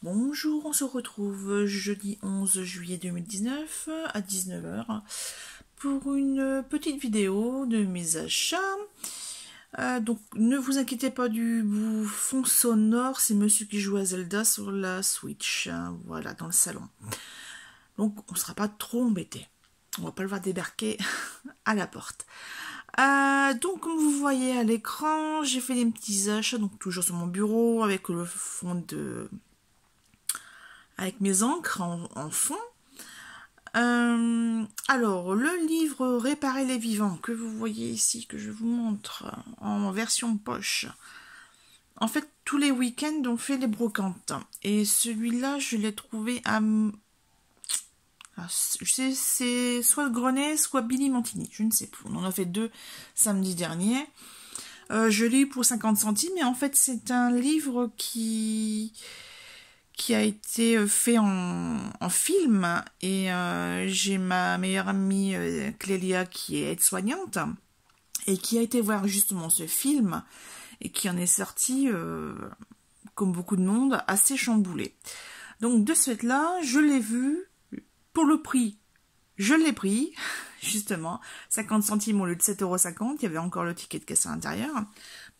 Bonjour, on se retrouve jeudi 11 juillet 2019 à 19 h pour une petite vidéo de mes achats. Donc ne vous inquiétez pas du fond sonore, c'est monsieur qui joue à Zelda sur la Switch, voilà, dans le salon. Donc on ne sera pas trop embêté, on va pas le voir débarquer à la porte. Donc comme vous voyez à l'écran, j'ai fait des petits achats, donc toujours sur mon bureau avec le fond avec mes encres en fond. Alors, le livre Réparer les vivants que vous voyez ici, que je vous montre en version poche. En fait, tous les week-ends, on fait les brocantes. Et celui-là, je l'ai trouvé à... c'est soit le Grenet, soit Billy Mantini, je ne sais plus. On en a fait 2 samedi dernier. Je l'ai eu pour 50 centimes, et en fait, c'est un livre qui a été fait en film, et j'ai ma meilleure amie Clélia qui est aide-soignante et qui a été voir justement ce film et qui en est sorti comme beaucoup de monde assez chamboulé. Donc de ce fait là, je l'ai vu pour le prix, je l'ai pris justement 50 centimes au lieu de 7,50 €. Il y avait encore le ticket de caisse à l'intérieur.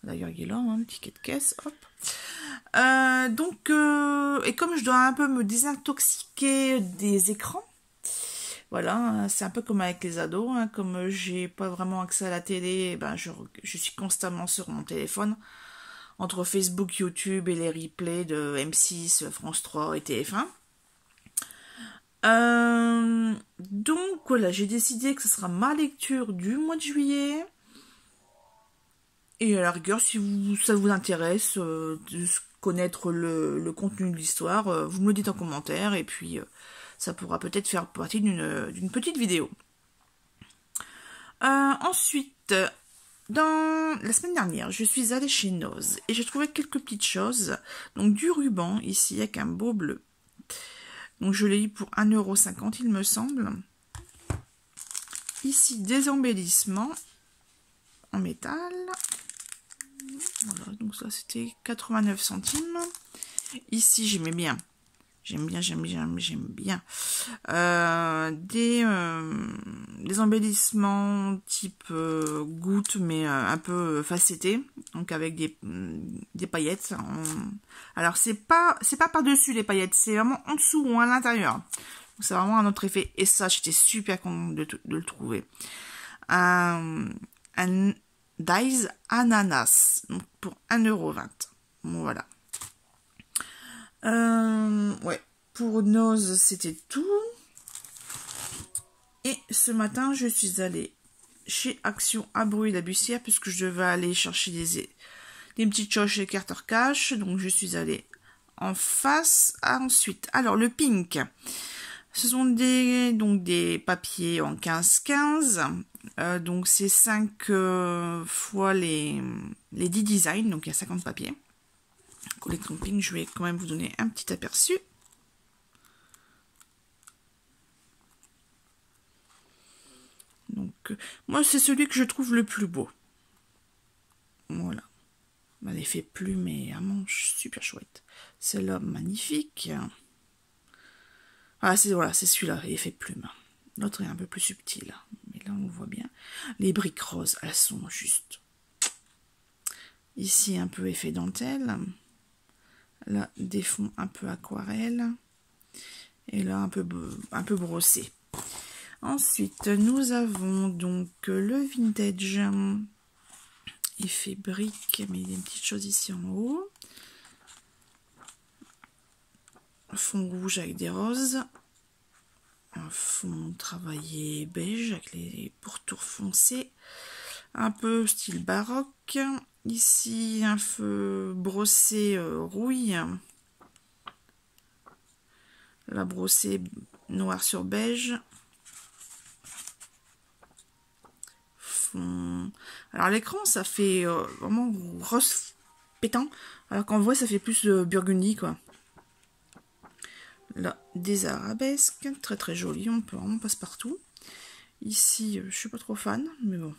D'ailleurs il est là, le ticket de caisse, hop. Et comme je dois un peu me désintoxiquer des écrans, voilà, c'est un peu comme avec les ados, comme j'ai pas vraiment accès à la télé, ben je suis constamment sur mon téléphone, entre Facebook, YouTube et les replays de M6, France 3 et TF1. Donc voilà, j'ai décidé que ce sera ma lecture du mois de juillet. Et à la rigueur, si ça vous intéresse de connaître le contenu de l'histoire, vous me le dites en commentaire, et puis ça pourra peut-être faire partie d'une petite vidéo. Ensuite, dans la semaine dernière, je suis allée chez Noz et j'ai trouvé quelques petites choses. Donc du ruban ici avec un beau bleu. Donc je l'ai eu pour 1,50 €, il me semble. Ici des embellissements en métal. Voilà, donc ça c'était 89 centimes. Ici j'aimais bien. J'aime bien. Des embellissements type gouttes, mais un peu facettés, donc avec des paillettes. Alors c'est pas par-dessus les paillettes, c'est vraiment en dessous ou à l'intérieur. C'est vraiment un autre effet. Et ça, j'étais super contente de le trouver. Un Dies Ananas, donc pour 1,20 €. Bon, voilà. Ouais, pour Noz, c'était tout. Et ce matin, je suis allée chez Action à Bruy-la-Bussière, puisque je devais aller chercher des petites choses chez Carter Cash. Donc, je suis allée en face. Ensuite, alors, le pink. Ce sont des papiers en 15-15. Donc, c'est 5 fois les 10 designs. Donc, il y a 50 papiers. Collection pink, je vais quand même vous donner un petit aperçu. Donc, moi, c'est celui que je trouve le plus beau. Voilà. L'effet plume et à manche, super chouette. Celle-là, magnifique. Ah, c'est celui-là, l'effet plume. L'autre est un peu plus subtil, mais là, on le voit bien. Les briques roses, elles sont juste. Ici, un peu effet dentelle. Là, des fonds un peu aquarelle. Et là, un peu brossé. Ensuite, nous avons donc le vintage effet brique, mais il y a une petite chose ici en haut. Fond rouge avec des roses. Un fond travaillé beige avec les pourtours foncés. Un peu style baroque. Ici, un feu brossé rouille. La brossée noir sur beige. Alors l'écran, ça fait vraiment rose pétant, alors qu'en vrai ça fait plus burgundy, quoi. Là, des arabesques, très très jolies, on peut vraiment passe partout. Ici, je suis pas trop fan, mais bon.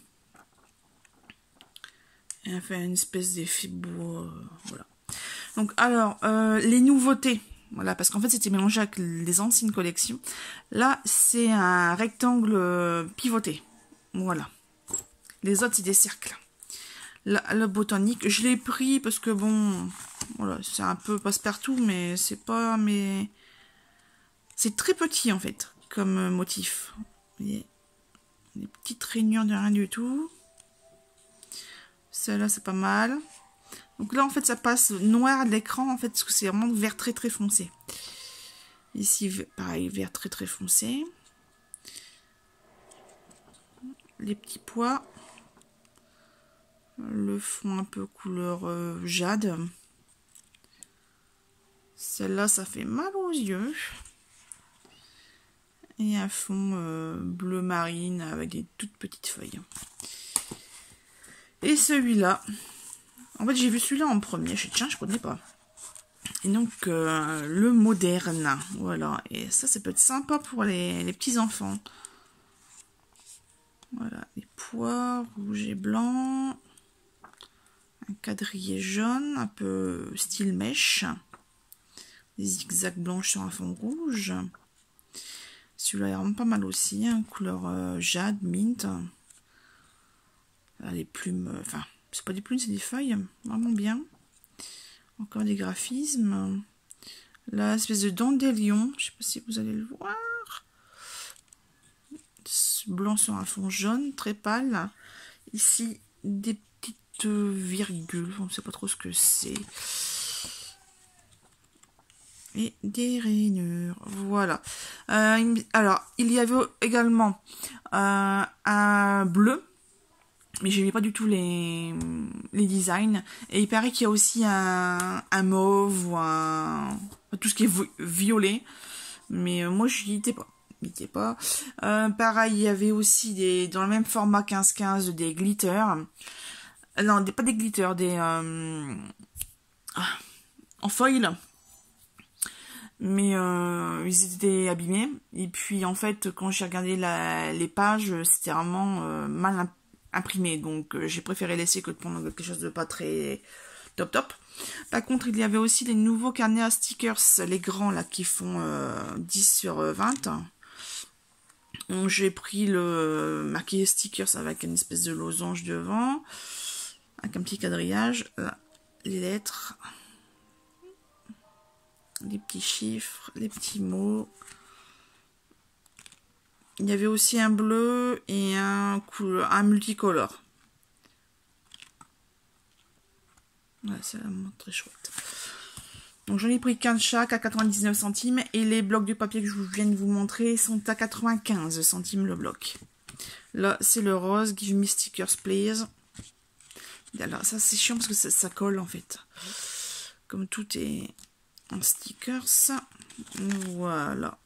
Elle fait une espèce d'effet bois, voilà. Donc alors, les nouveautés Voilà, parce qu'en fait, c'était mélangé avec les anciennes collections. Là, c'est un rectangle pivoté. Voilà. Les autres, c'est des cercles. Là, le botanique, je l'ai pris parce que bon, voilà, c'est un peu passe-partout, mais c'est pas... mais c'est très petit, en fait, comme motif. Vous voyez, des petites rainures de rien du tout. Celle-là, c'est pas mal. Donc là, en fait, ça passe noir à l'écran, en fait, parce que c'est vraiment vert très très foncé. Ici, pareil, vert très très foncé. Les petits pois. Le fond un peu couleur jade. Celle-là, ça fait mal aux yeux. Et un fond bleu marine avec des toutes petites feuilles. Et celui-là, en fait, j'ai vu celui-là en premier. Je dis, tiens, je connais pas. Et donc, le moderne. Voilà. Et ça peut être sympa pour les petits-enfants. Voilà. Les pois rouges et blancs. Un quadrillé jaune, un peu style mèche. Des zigzags blanches sur un fond rouge. Celui-là est vraiment pas mal aussi. Hein, couleur jade, mint. Là, les plumes, enfin, c'est pas des plumes, c'est des feuilles. Vraiment bien. Encore des graphismes. Là, espèce de dandelion. Je sais pas si vous allez le voir. Blanc sur un fond jaune, très pâle. Ici, des petites virgules. On ne sait pas trop ce que c'est. Et des rainures. Voilà. Alors, il y avait également un bleu. Mais je n'ai pas du tout les designs. Et il paraît qu'il y a aussi un mauve ou tout ce qui est violet. Mais moi, je n'y étais pas. Pareil, il y avait aussi dans le même format 15-15 des glitters. Non, pas des glitters, en foil. Mais ils étaient abîmés. Et puis, en fait, quand j'ai regardé les pages, c'était vraiment mal imprimé, donc j'ai préféré laisser que de prendre quelque chose de pas très top. Par contre, il y avait aussi les nouveaux carnets à stickers, les grands là qui font 10 sur 20. Donc j'ai pris le marqué stickers avec une espèce de losange devant, avec un petit quadrillage, là, les lettres, les petits chiffres, les petits mots. Il y avait aussi un bleu et un multicolore. Ouais, c'est vraiment très chouette. Donc j'en ai pris 15 chaque à 99 centimes. Et les blocs de papier que je viens de vous montrer sont à 95 centimes le bloc. Là, c'est le rose. Give me stickers, please. Alors ça, c'est chiant parce que ça colle en fait. Comme tout est en stickers. Voilà.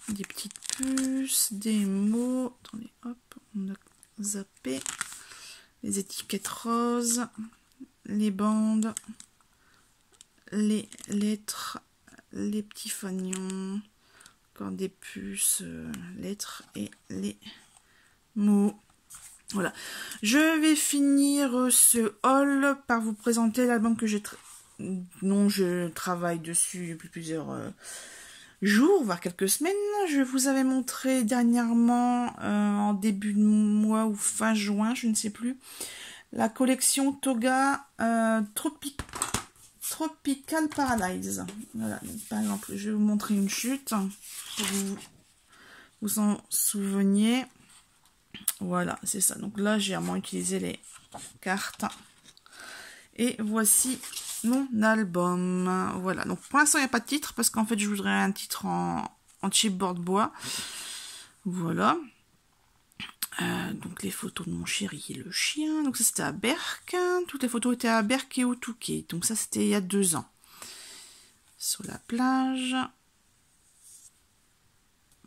Des petites puces, des mots. Attendez, hop, on a zappé. Les étiquettes roses, les bandes, les lettres, les petits fanions, encore des puces, lettres et les mots. Voilà. Je vais finir ce haul par vous présenter l'album que dont je travaille dessus depuis plusieurs jours, voire quelques semaines. Je vous avais montré dernièrement, en début de mois ou fin juin, je ne sais plus, la collection Toga Tropical Paradise. Voilà, donc, par exemple, je vais vous montrer une chute pour vous en souveniez. Voilà, c'est ça. Donc là, j'ai vraiment utilisé les cartes. Et voici mon album. Voilà, donc pour l'instant il n'y a pas de titre parce qu'en fait je voudrais un titre en chipboard bois. Voilà. Donc les photos de mon chéri et le chien. Donc ça c'était à Berck. Toutes les photos étaient à Berck et au Touquet. Donc ça c'était il y a 2 ans. Sur la plage.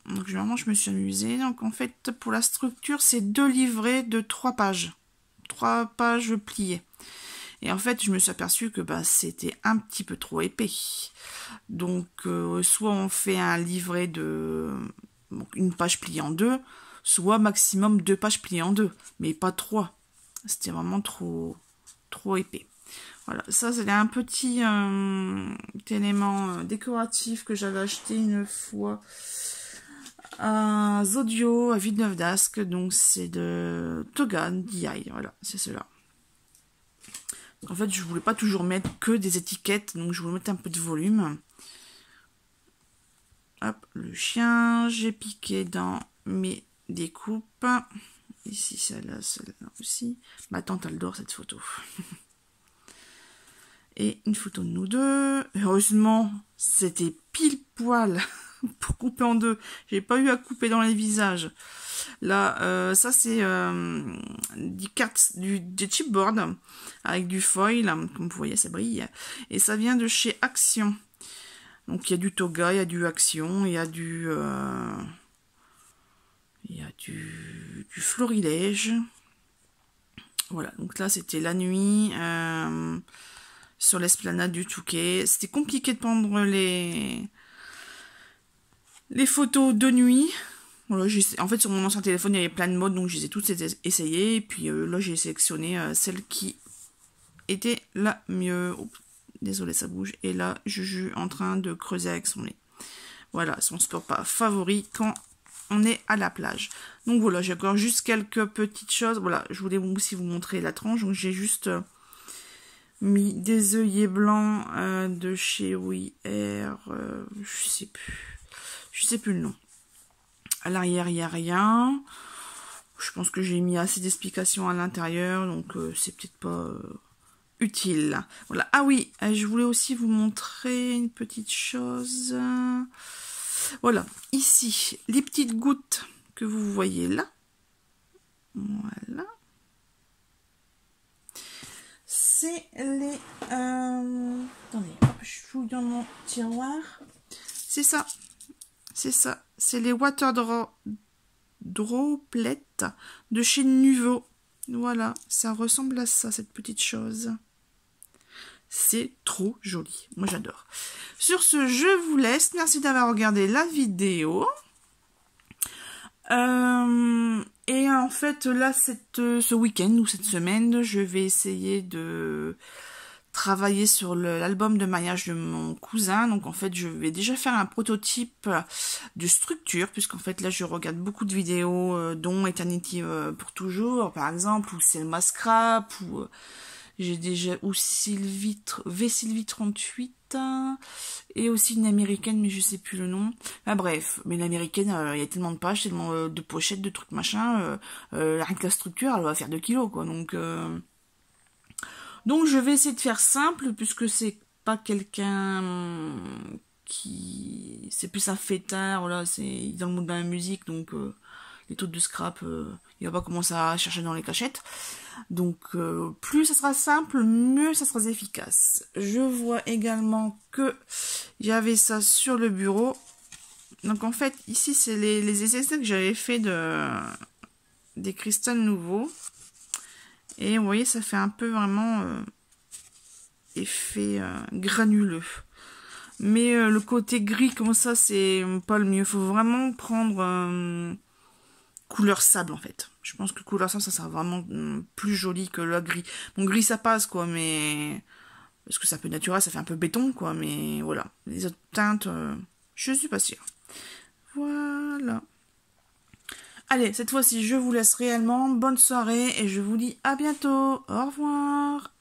Donc généralement je me suis amusée. Donc en fait pour la structure c'est 2 livrets de 3 pages. 3 pages pliées. Et en fait, je me suis aperçue que c'était un petit peu trop épais. Donc, soit on fait un livret de une page pliée en 2, soit maximum 2 pages pliées en 2, mais pas 3. C'était vraiment trop épais. Voilà, ça c'est un petit élément décoratif que j'avais acheté une fois à Zodio, à Villeneuve d'Ascq. Donc c'est de Toga DI, voilà, c'est cela. En fait, je voulais pas toujours mettre que des étiquettes, donc je voulais mettre un peu de volume. Hop, le chien, j'ai piqué dans mes découpes. Ici, celle-là aussi. Ma tante adore cette photo. Et une photo de nous deux. Heureusement, c'était pile poil pour couper en deux. J'ai pas eu à couper dans les visages. Là, ça c'est des chipboard avec du foil. Comme vous voyez, ça brille. Et ça vient de chez Action. Donc il y a du Toga, il y a du Action, il y a du Florilège. Voilà, donc là c'était la nuit sur l'esplanade du Touquet. C'était compliqué de prendre les photos de nuit. Voilà, en fait sur mon ancien téléphone il y avait plein de modes, donc je les ai toutes essayées. Et puis là j'ai sélectionné celle qui était la mieux. Oups, désolé, ça bouge. Et là Juju en train de creuser avec son nez. Voilà, son sport pas favori quand on est à la plage. Donc voilà, j'ai encore juste quelques petites choses. Voilà, je voulais aussi vous montrer la tranche. Donc j'ai juste mis des œillets blancs de chez We Air. Je sais plus. Je sais plus le nom. À l'arrière, il n'y a rien. Je pense que j'ai mis assez d'explications à l'intérieur. Donc c'est peut-être pas utile. Voilà. Ah oui, je voulais aussi vous montrer une petite chose. Voilà, ici, les petites gouttes que vous voyez là. Voilà. C'est les... Attendez, hop, je fouille dans mon tiroir. C'est ça. C'est ça. C'est les Water Droplets de chez Nuvo. Voilà, ça ressemble à ça, cette petite chose. C'est trop joli. Moi, j'adore. Sur ce, je vous laisse. Merci d'avoir regardé la vidéo. Et en fait, là, ce week-end ou cette semaine, je vais essayer de travailler sur l'album de mariage de mon cousin. Donc, en fait, je vais déjà faire un prototype de structure, puisqu'en fait, là, je regarde beaucoup de vidéos, dont Eternity pour toujours, par exemple, ou Selma Scrap, ou... j'ai déjà aussi V-Sylvie 38 et aussi une américaine, mais je sais plus le nom. Ah, bref, mais l'américaine, il y a tellement de pages, tellement de pochettes, de trucs machin. Rien que la structure, elle va faire 2 kilos, quoi. Donc je vais essayer de faire simple, puisque c'est pas quelqu'un qui... C'est plus un fêtard, voilà, c'est dans le monde de la musique, donc les trucs de scrap, il va pas commencer à chercher dans les cachettes. Donc plus ça sera simple, mieux ça sera efficace. Je vois également que il y avait ça sur le bureau. Donc en fait ici c'est les essais que j'avais fait des cristals nouveaux. Et vous voyez ça fait un peu vraiment effet granuleux. Mais le côté gris comme ça c'est pas le mieux. Il faut vraiment prendre couleur sable en fait. Je pense que couleur sable ça sera vraiment plus joli que le gris. Bon gris ça passe quoi, mais parce que c'est un peu naturel, ça fait un peu béton quoi, mais voilà. Les autres teintes, je suis pas sûre. Voilà. Allez, cette fois-ci je vous laisse réellement. Bonne soirée et je vous dis à bientôt. Au revoir.